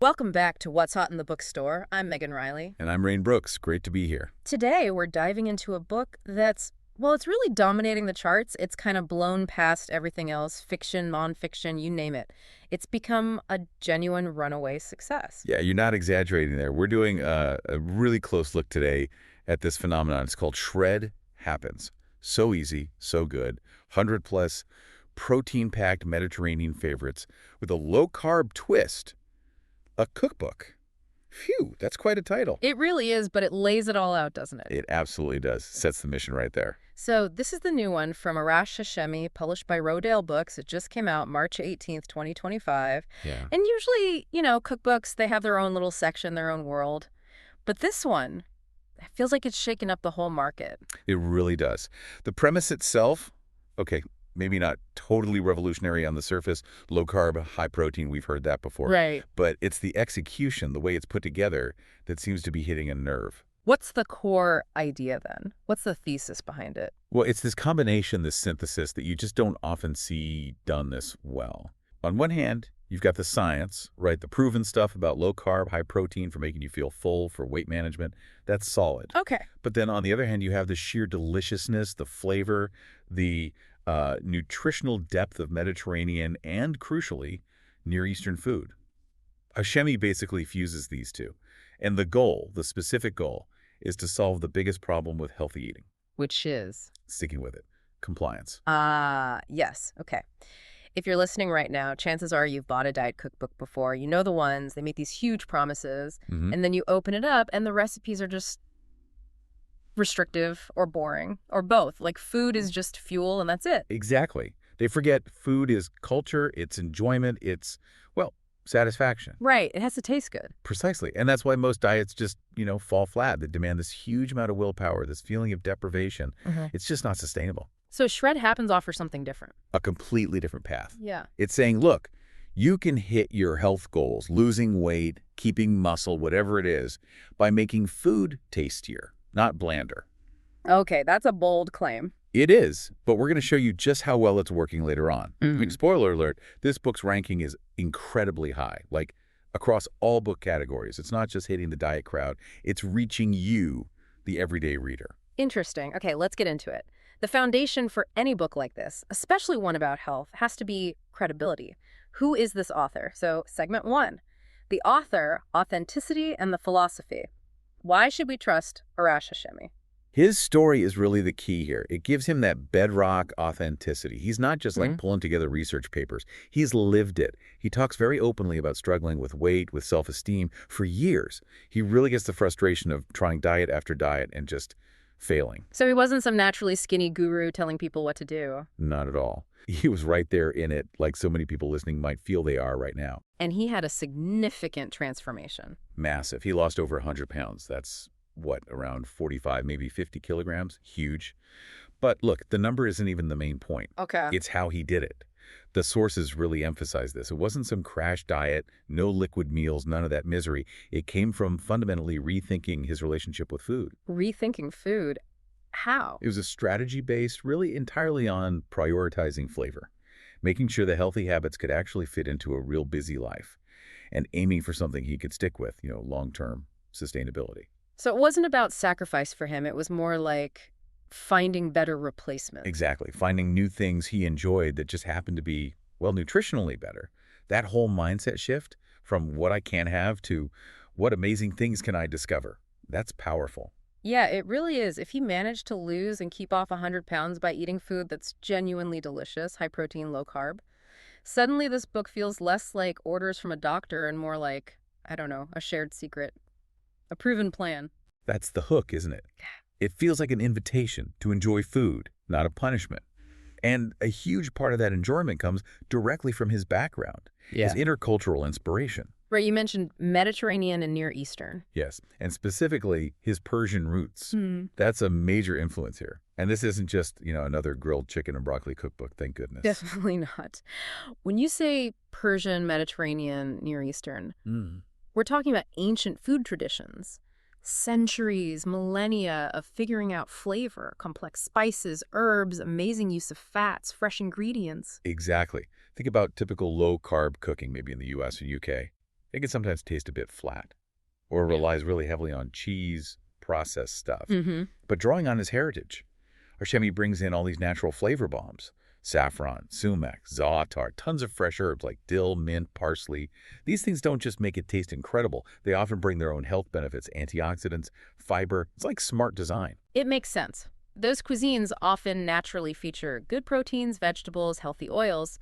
Welcome back to What's Hot in the Bookstore. I'm Megan Riley. And I'm Rain Brooks. Great to be here. Today, we're diving into a book that's, well, it's really dominating the charts. It's kind of blown past everything else, fiction, nonfiction, you name it. It's become a genuine runaway success. Yeah, you're not exaggerating there. We're doing a really close look today at this phenomenon. It's called Shred Happens. So easy, so good. 100-plus protein-packed Mediterranean favorites with a low-carb twist. A cookbook. Phew, that's quite a title. It really is, but it lays it all out, doesn't it? It absolutely does. Sets the mission right there. So this is the new one from Arash Hashemi, published by Rodale Books. It just came out March 18th, 2025. Yeah. And usually, cookbooks, they have their own little section, their own world. But this one, it feels like it's shaken up the whole market. It really does. The premise itself, okay, maybe not totally revolutionary on the surface. Low carb, high protein, we've heard that before. Right. But it's the execution, the way it's put together, that seems to be hitting a nerve. What's the core idea then? What's the thesis behind it? Well, it's this combination, this synthesis that you just don't often see done this well. On one hand, you've got the science, right? The proven stuff about low carb, high protein for making you feel full, for weight management. That's solid. Okay. But then on the other hand, you have the sheer deliciousness, the flavor, the nutritional depth of Mediterranean and, crucially, Near Eastern food. Hashemi basically fuses these two. And the goal, the specific goal, is to solve the biggest problem with healthy eating. Which is? Sticking with it. Compliance. Yes. Okay. If you're listening right now, chances are you've bought a diet cookbook before. You know the ones. They make these huge promises. And then you open it up and the recipes are just restrictive or boring or both. Like food is just fuel and that's it. Exactly. They forget food is culture, it's enjoyment, it's, well, satisfaction. Right. It has to taste good. Precisely. And that's why most diets just, fall flat. They demand this huge amount of willpower, this feeling of deprivation. It's just not sustainable. So Shred Happens offers something different. A completely different path. Yeah. It's saying, look, you can hit your health goals, losing weight, keeping muscle, whatever it is, by making food tastier, not blander. Okay, that's a bold claim. It is, but we're going to show you just how well it's working later on. I mean, spoiler alert, this book's ranking is incredibly high, like across all book categories. It's not just hitting the diet crowd, it's reaching you, the everyday reader. Interesting. Okay, let's get into it. The foundation for any book like this, especially one about health, has to be credibility. Who is this author? So, segment 1. The author, authenticity, and the philosophy. Why should we trust Arash Hashemi? His story is really the key here. It gives him that bedrock authenticity. He's not just like pulling together research papers. He's lived it. He talks very openly about struggling with weight, with self-esteem for years. He really gets the frustration of trying diet after diet and just failing. So he wasn't some naturally skinny guru telling people what to do. Not at all. He was right there in it, like so many people listening might feel they are right now. And he had a significant transformation. Massive. He lost over 100 pounds. That's around 45, maybe 50 kilograms? Huge. But look, the number isn't even the main point. Okay. It's how he did it. The sources really emphasize this. It wasn't some crash diet, no liquid meals, none of that misery. It came from fundamentally rethinking his relationship with food. Rethinking food. How? It was a strategy based really entirely on prioritizing flavor, making sure the healthy habits could actually fit into a real busy life, and aiming for something he could stick with, long-term sustainability. So it wasn't about sacrifice for him. It was more like finding better replacements. Exactly. Finding new things he enjoyed that just happened to be, well, nutritionally better. That whole mindset shift from what I can have to what amazing things can I discover. That's powerful. Yeah, it really is. If he managed to lose and keep off 100 pounds by eating food that's genuinely delicious, high protein, low carb, suddenly this book feels less like orders from a doctor and more like, I don't know, a shared secret. A proven plan. That's the hook, isn't it? It feels like an invitation to enjoy food, not a punishment. And a huge part of that enjoyment comes directly from his background, his intercultural inspiration. Right, you mentioned Mediterranean and Near Eastern. Yes, and specifically his Persian roots. That's a major influence here. And this isn't just, another grilled chicken and broccoli cookbook, thank goodness. Definitely not. When you say Persian, Mediterranean, Near Eastern, we're talking about ancient food traditions, centuries, millennia of figuring out flavor, complex spices, herbs, amazing use of fats, fresh ingredients. Exactly. Think about typical low-carb cooking, maybe in the U.S. or U.K. It can sometimes taste a bit flat or relies really heavily on cheese, processed stuff. But drawing on his heritage, Hashemi brings in all these natural flavor bombs. Saffron, sumac, za'atar, tons of fresh herbs like dill, mint, parsley. These things don't just make it taste incredible. They often bring their own health benefits, antioxidants, fiber. It's like smart design. It makes sense. Those cuisines often naturally feature good proteins, vegetables, healthy oils.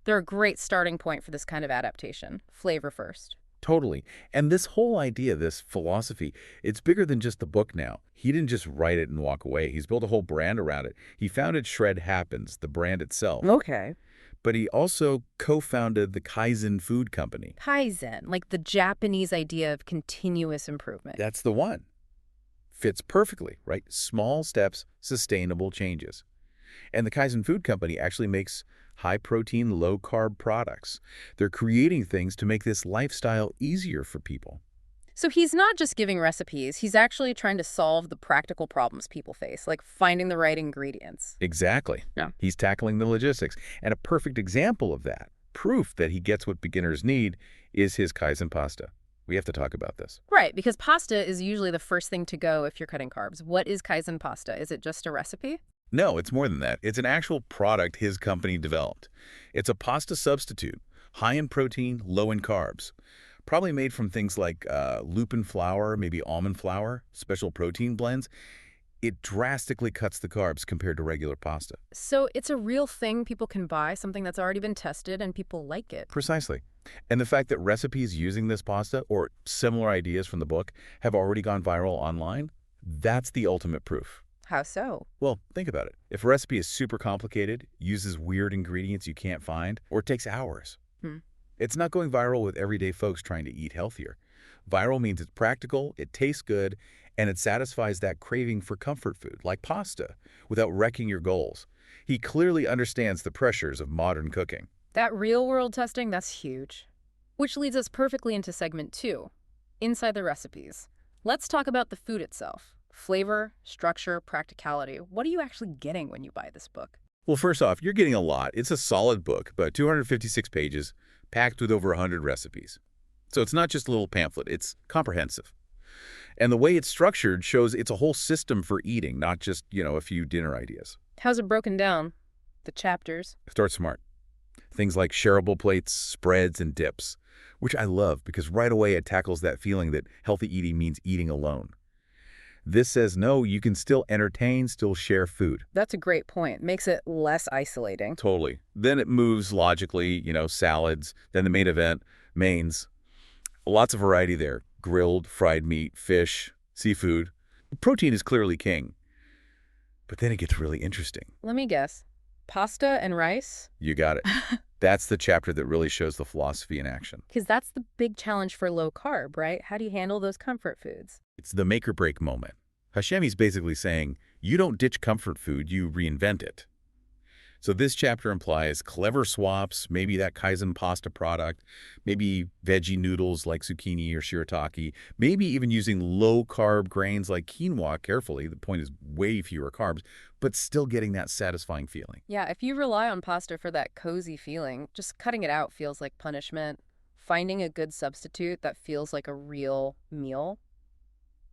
They're a great starting point for this kind of adaptation. Flavor first. Totally. And this whole idea, this philosophy, it's bigger than just the book now. He didn't just write it and walk away. He's built a whole brand around it. He founded Shred Happens, the brand itself. Okay. But he also co-founded the Kaizen Food Company. Kaizen, like the Japanese idea of continuous improvement. That's the one. Fits perfectly, right? Small steps, sustainable changes. And the Kaizen Food Company actually makes high-protein, low-carb products. They're creating things to make this lifestyle easier for people. So he's not just giving recipes, he's actually trying to solve the practical problems people face, like finding the right ingredients. Exactly. Yeah. He's tackling the logistics. And a perfect example of that, proof that he gets what beginners need, is his Kaizen pasta. We have to talk about this. Right, because pasta is usually the first thing to go if you're cutting carbs. What is Kaizen pasta? Is it just a recipe? No, it's more than that. It's an actual product his company developed. It's a pasta substitute, high in protein, low in carbs. Probably made from things like lupin flour, maybe almond flour, special protein blends. It drastically cuts the carbs compared to regular pasta. So it's a real thing people can buy, something that's already been tested and people like it. Precisely. And the fact that recipes using this pasta or similar ideas from the book have already gone viral online, that's the ultimate proof. How so? Well, think about it. If a recipe is super complicated, uses weird ingredients you can't find, or takes hours, it's not going viral with everyday folks trying to eat healthier. Viral means it's practical, it tastes good, and it satisfies that craving for comfort food, like pasta, without wrecking your goals. He clearly understands the pressures of modern cooking. That real-world testing, that's huge. Which leads us perfectly into segment 2, inside the recipes. Let's talk about the food itself. Flavor, structure, practicality. What are you actually getting when you buy this book? Well, first off, you're getting a lot. It's a solid book, about 256 pages, packed with over 100 recipes. So it's not just a little pamphlet, it's comprehensive. And the way it's structured shows it's a whole system for eating, not just, a few dinner ideas. How's it broken down? The chapters? Start smart. Things like shareable plates, spreads, and dips, which I love because right away it tackles that feeling that healthy eating means eating alone. This says, no, you can still entertain, still share food. That's a great point. Makes it less isolating. Totally. Then it moves logically, salads, then the main event, mains. Lots of variety there. Grilled, fried meat, fish, seafood. Protein is clearly king. But then it gets really interesting. Let me guess. Pasta and rice? You got it. That's the chapter that really shows the philosophy in action. Because that's the big challenge for low carb, right? How do you handle those comfort foods? It's the make or break moment. Hashemi's basically saying, you don't ditch comfort food, you reinvent it. So this chapter implies clever swaps, maybe that Kaizen pasta product, maybe veggie noodles like zucchini or shirataki, maybe even using low-carb grains like quinoa carefully. The point is way fewer carbs, but still getting that satisfying feeling. Yeah, if you rely on pasta for that cozy feeling, just cutting it out feels like punishment. Finding a good substitute that feels like a real meal,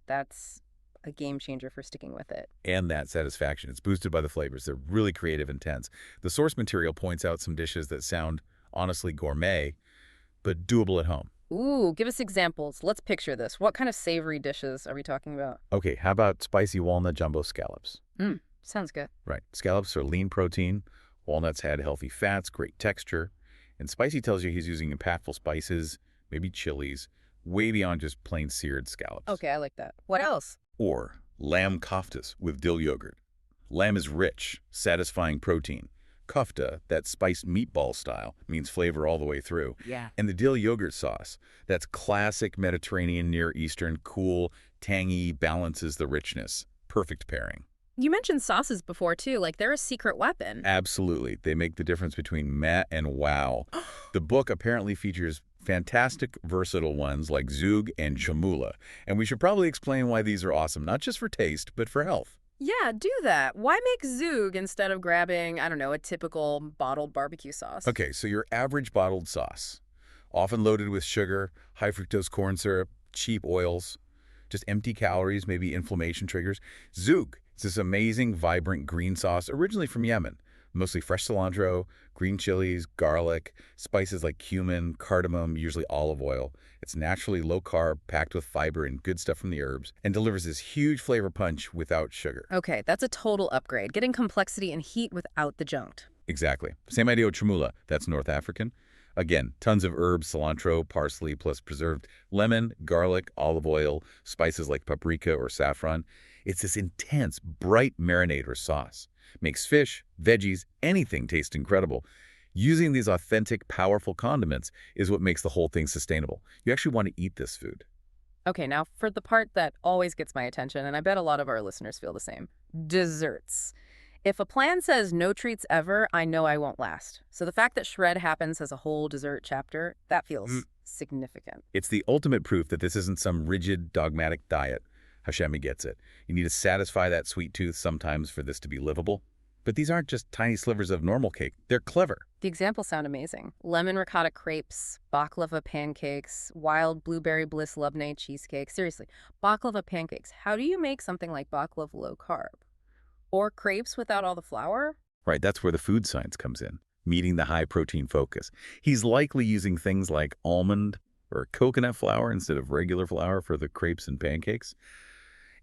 that's a game changer for sticking with it. And that satisfaction. It's boosted by the flavors. They're really creative and intense. The source material points out some dishes that sound honestly gourmet, but doable at home. Ooh, give us examples. Let's picture this. What kind of savory dishes are we talking about? Okay, how about spicy walnut jumbo scallops? Sounds good. Right. Scallops are lean protein. Walnuts had healthy fats, great texture. And spicy tells you he's using impactful spices, maybe chilies, way beyond just plain seared scallops. Okay, I like that. What else? Or lamb koftas with dill yogurt. Lamb is rich, satisfying protein. Kofta, that spiced meatball style, means flavor all the way through. Yeah. And the dill yogurt sauce, that's classic Mediterranean, Near Eastern, cool, tangy, balances the richness. Perfect pairing. You mentioned sauces before, too. Like, they're a secret weapon. Absolutely. They make the difference between meh and wow. The book apparently features fantastic, versatile ones like Zug and Chamula. And we should probably explain why these are awesome, not just for taste, but for health. Yeah, do that. Why make Zug instead of grabbing, I don't know, a typical bottled barbecue sauce? Okay, so your average bottled sauce. often loaded with sugar, high fructose corn syrup, cheap oils, just empty calories, maybe inflammation triggers. Zoug is this amazing, vibrant green sauce originally from Yemen, mostly fresh cilantro, green chilies, garlic, spices like cumin, cardamom, usually olive oil. It's naturally low-carb, packed with fiber and good stuff from the herbs, and delivers this huge flavor punch without sugar. Okay, that's a total upgrade, getting complexity and heat without the junk. Exactly. Same idea with chermoula. That's North African. Again, tons of herbs, cilantro, parsley, plus preserved lemon, garlic, olive oil, spices like paprika or saffron. It's this intense, bright marinade or sauce. Makes fish, veggies, anything taste incredible. Using these authentic, powerful condiments is what makes the whole thing sustainable. You actually want to eat this food. Okay, now for the part that always gets my attention, and I bet a lot of our listeners feel the same. Desserts. If a plan says no treats ever, I know I won't last. So the fact that Shred happens as a whole dessert chapter, that feels significant. It's the ultimate proof that this isn't some rigid, dogmatic diet. Hashemi gets it. You need to satisfy that sweet tooth sometimes for this to be livable. But these aren't just tiny slivers of normal cake. They're clever. The examples sound amazing. Lemon ricotta crepes, baklava pancakes, wild blueberry bliss labneh cheesecake. Seriously, baklava pancakes. How do you make something like baklava low carb? Or crepes without all the flour? Right, that's where the food science comes in, meeting the high-protein focus. He's likely using things like almond or coconut flour instead of regular flour for the crepes and pancakes,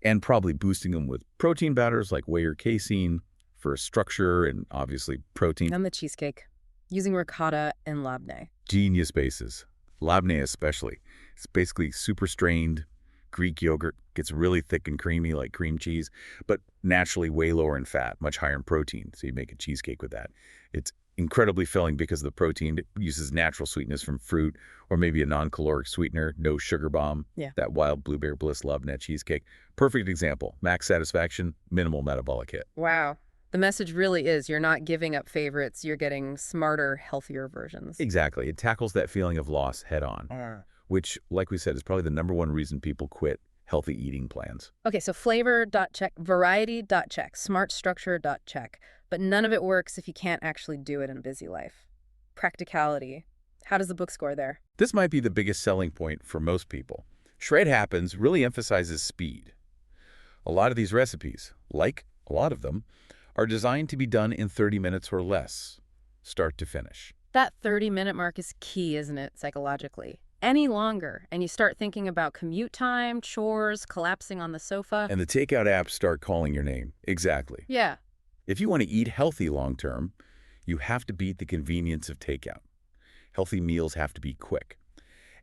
and probably boosting them with protein batters like whey or casein for structure and obviously protein. And the cheesecake, using ricotta and labneh. Genius bases. Labneh especially. It's basically super strained Greek yogurt, gets really thick and creamy like cream cheese, but naturally way lower in fat, much higher in protein, so you make a cheesecake with that. It's incredibly filling because of the protein. It uses natural sweetness from fruit or maybe a non-caloric sweetener, no sugar bomb. Yeah. That wild blueberry bliss labneh cheesecake. Perfect example. Max satisfaction, minimal metabolic hit. Wow. The message really is you're not giving up favorites, you're getting smarter, healthier versions. Exactly. It tackles that feeling of loss head on, which, like we said, is probably the #1 reason people quit healthy eating plans. Okay, so flavor.check, variety.check, smart structure.check, but none of it works if you can't actually do it in a busy life. Practicality. How does the book score there? This might be the biggest selling point for most people. Shred Happens really emphasizes speed. A lot of these recipes, like a lot of them, are designed to be done in 30 minutes or less, start to finish. That 30-minute mark is key, isn't it, psychologically? Any longer, and you start thinking about commute time, chores, collapsing on the sofa. And the takeout apps start calling your name. Exactly. Yeah. If you want to eat healthy long-term, you have to beat the convenience of takeout. Healthy meals have to be quick.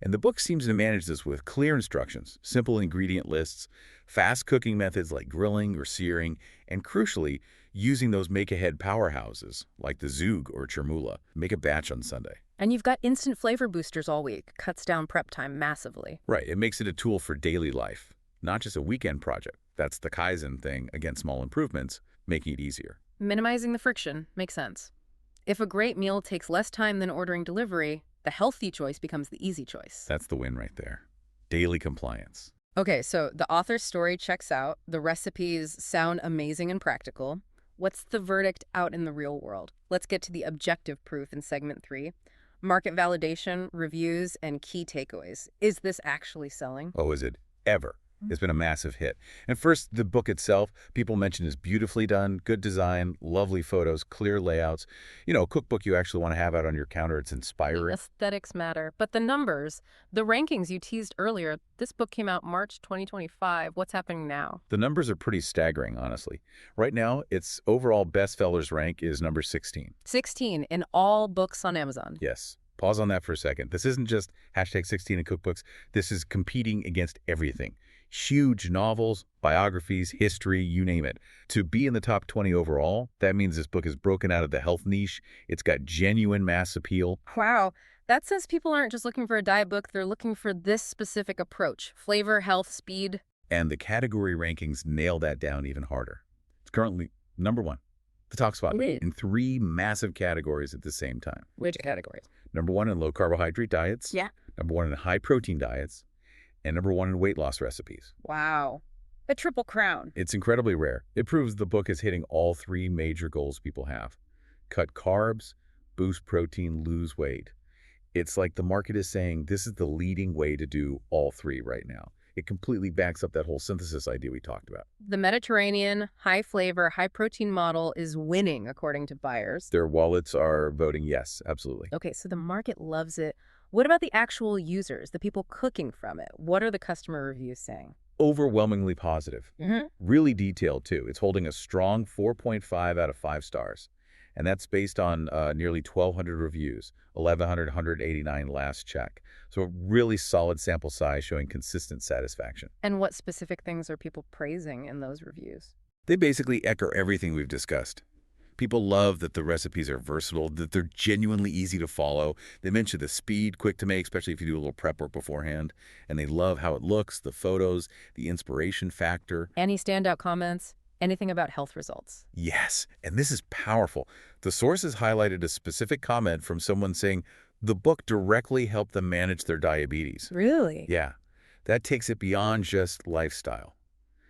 And the book seems to manage this with clear instructions, simple ingredient lists, fast cooking methods like grilling or searing, and crucially, using those make-ahead powerhouses like the Zoug or chermoula. Make a batch on Sunday. And you've got instant flavor boosters all week. Cuts down prep time massively. Right. It makes it a tool for daily life, not just a weekend project. That's the Kaizen thing, against small improvements, making it easier. Minimizing the friction makes sense. If a great meal takes less time than ordering delivery, the healthy choice becomes the easy choice. That's the win right there. Daily compliance. Okay, so the author's story checks out. The recipes sound amazing and practical. What's the verdict out in the real world? Let's get to the objective proof in segment 3. Market validation, reviews, and key takeaways. Is this actually selling? Oh, is it ever? It's been a massive hit. And first, the book itself, people mention is beautifully done, good design, lovely photos, clear layouts. You know, a cookbook you actually want to have out on your counter. It's inspiring. Aesthetics matter. But the numbers, the rankings you teased earlier, this book came out March 2025. What's happening now? The numbers are pretty staggering, honestly. Right now, its overall bestsellers rank is number 16. 16 in all books on Amazon. Yes. Pause on that for a second. This isn't just #16 in cookbooks. This is competing against everything. Huge novels, biographies, history, you name it. To be in the top 20 overall, that means this book is broken out of the health niche. It's got genuine mass appeal. Wow. That says people aren't just looking for a diet book, they're looking for this specific approach. Flavor, health, speed. And the category rankings nail that down even harder. It's currently #1, the top spot, in 3 massive categories at the same time. Which categories? #1 in low-carbohydrate diets. Yeah. #1 in high-protein diets. And #1 in weight loss recipes. Wow. A triple crown. It's incredibly rare. It proves the book is hitting all 3 major goals people have. Cut carbs, boost protein, lose weight. It's like the market is saying this is the leading way to do all three right now. It completely backs up that whole synthesis idea we talked about. The Mediterranean, high-flavor, high-protein model is winning, according to buyers. Their wallets are voting yes, absolutely. Okay, so the market loves it. What about the actual users, the people cooking from it? What are the customer reviews saying? Overwhelmingly positive. Really detailed, too. It's holding a strong 4.5 out of 5 stars. And that's based on nearly 1,200 reviews, 1,189 last check. So a really solid sample size showing consistent satisfaction. And what specific things are people praising in those reviews? They basically echo everything we've discussed. People love that the recipes are versatile, that they're genuinely easy to follow. They mention the speed, quick to make, especially if you do a little prep work beforehand. And they love how it looks, the photos, the inspiration factor. Any standout comments? Anything about health results? Yes, and this is powerful. The sources highlighted a specific comment from someone saying the book directly helped them manage their diabetes. Really? Yeah, that takes it beyond just lifestyle.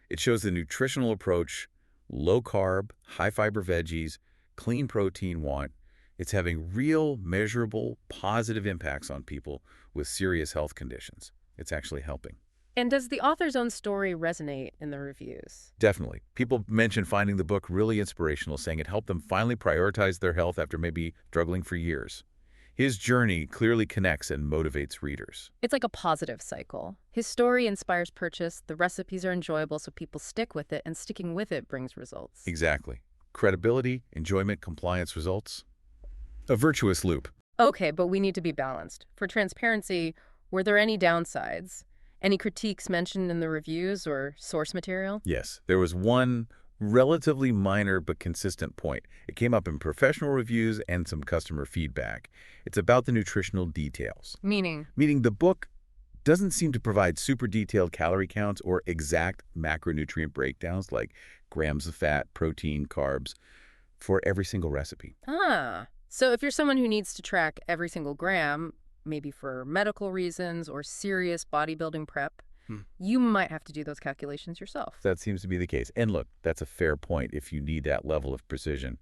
It shows the nutritional approach, low-carb, high-fiber veggies, clean protein want. It's having real, measurable, positive impacts on people with serious health conditions. It's actually helping. And does the author's own story resonate in the reviews? Definitely. People mention finding the book really inspirational, saying it helped them finally prioritize their health after maybe struggling for years. His journey clearly connects and motivates readers. It's like a positive cycle. His story inspires purchase, the recipes are enjoyable so people stick with it, and sticking with it brings results. Exactly. Credibility, enjoyment, compliance, results. A virtuous loop. Okay, but we need to be balanced. For transparency, were there any downsides? Any critiques mentioned in the reviews or source material? Yes, there was one relatively minor but consistent point. It came up in professional reviews and some customer feedback. It's about the nutritional details. Meaning the book doesn't seem to provide super detailed calorie counts or exact macronutrient breakdowns like grams of fat, protein, carbs for every single recipe. So if you're someone who needs to track every single gram, maybe for medical reasons or serious bodybuilding prep, you might have to do those calculations yourself. That seems to be the case. And look, that's a fair point if you need that level of precision.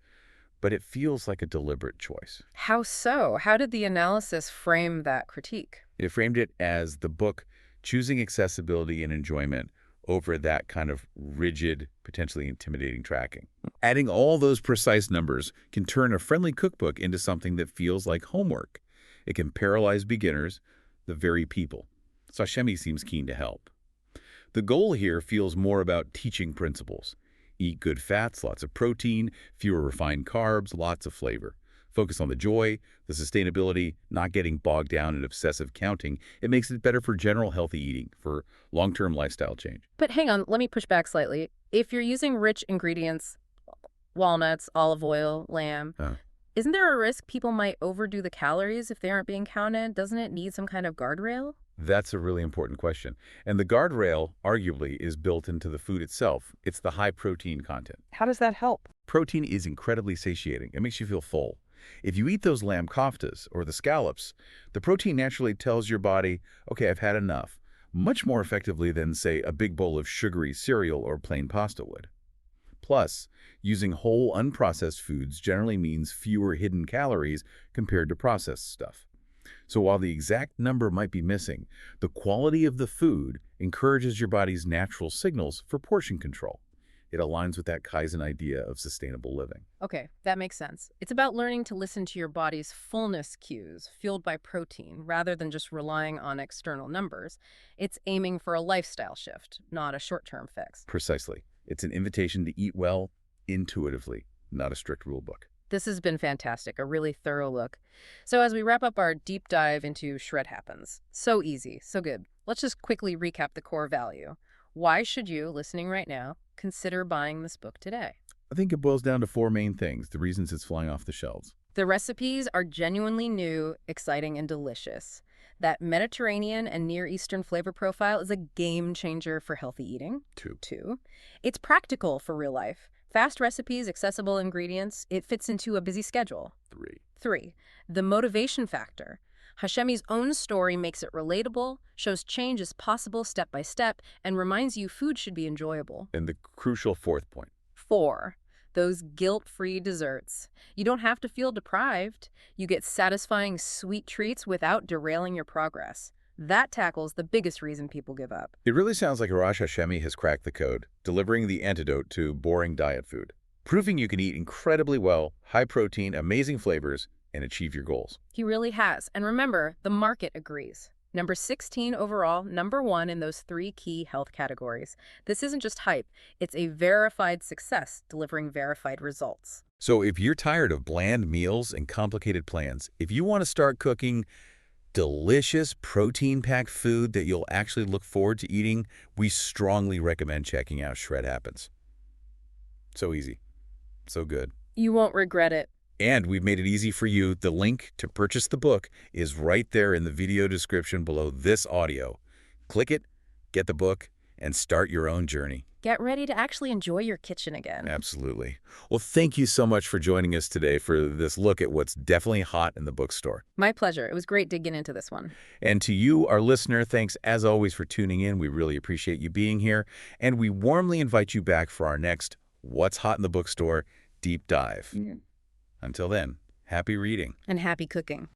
But it feels like a deliberate choice. How so? How did the analysis frame that critique? It framed it as the book choosing accessibility and enjoyment over that kind of rigid, potentially intimidating tracking. Adding all those precise numbers can turn a friendly cookbook into something that feels like homework. It can paralyze beginners, the very people. So Hashemi seems keen to help. The goal here feels more about teaching principles. Eat good fats, lots of protein, fewer refined carbs, lots of flavor. Focus on the joy, the sustainability, not getting bogged down in obsessive counting. It makes it better for general healthy eating, for long-term lifestyle change. But hang on, let me push back slightly. If you're using rich ingredients, walnuts, olive oil, lamb, isn't there a risk people might overdo the calories if they aren't being counted? Doesn't it need some kind of guardrail? That's a really important question. And the guardrail, arguably, is built into the food itself. It's the high protein content. How does that help? Protein is incredibly satiating. It makes you feel full. If you eat those lamb koftas or the scallops, the protein naturally tells your body, okay, I've had enough, much more effectively than, say, a big bowl of sugary cereal or plain pasta would. Plus, using whole unprocessed foods generally means fewer hidden calories compared to processed stuff. So while the exact number might be missing, the quality of the food encourages your body's natural signals for portion control. It aligns with that Kaizen idea of sustainable living. Okay, that makes sense. It's about learning to listen to your body's fullness cues, fueled by protein, rather than just relying on external numbers. It's aiming for a lifestyle shift, not a short-term fix. Precisely. It's an invitation to eat well, intuitively, not a strict rule book. This has been fantastic, a really thorough look. So as we wrap up our deep dive into Shred Happens, so easy, so good. Let's just quickly recap the core value. Why should you, listening right now, consider buying this book today? I think it boils down to 4 main things, the reasons it's flying off the shelves. The recipes are genuinely new, exciting, and delicious. That Mediterranean and Near Eastern flavor profile is a game changer for healthy eating. 2. It's practical for real life. Fast recipes, accessible ingredients, it fits into a busy schedule. 3. The motivation factor. Hashemi's own story makes it relatable, shows change is possible step by step, and reminds you food should be enjoyable. And the crucial 4th point. 4. Those guilt-free desserts. You don't have to feel deprived. You get satisfying sweet treats without derailing your progress. That tackles the biggest reason people give up. It really sounds like Arash Hashemi has cracked the code, delivering the antidote to boring diet food, proving you can eat incredibly well, high protein, amazing flavors, and achieve your goals. He really has. And remember, the market agrees. Number 16 overall, number 1 in those 3 key health categories. This isn't just hype. It's a verified success, delivering verified results. So if you're tired of bland meals and complicated plans, if you want to start cooking delicious, protein-packed food that you'll actually look forward to eating, we strongly recommend checking out Shred Happens. So easy. So good. You won't regret it. And we've made it easy for you. The link to purchase the book is right there in the video description below this audio. Click it, get the book, and start your own journey. Get ready to actually enjoy your kitchen again. Absolutely. Well, thank you so much for joining us today for this look at what's definitely hot in the bookstore. My pleasure. It was great digging into this one. And to you, our listener, thanks as always for tuning in. We really appreciate you being here. And we warmly invite you back for our next What's Hot in the Bookstore deep dive. Until then, happy reading. And happy cooking.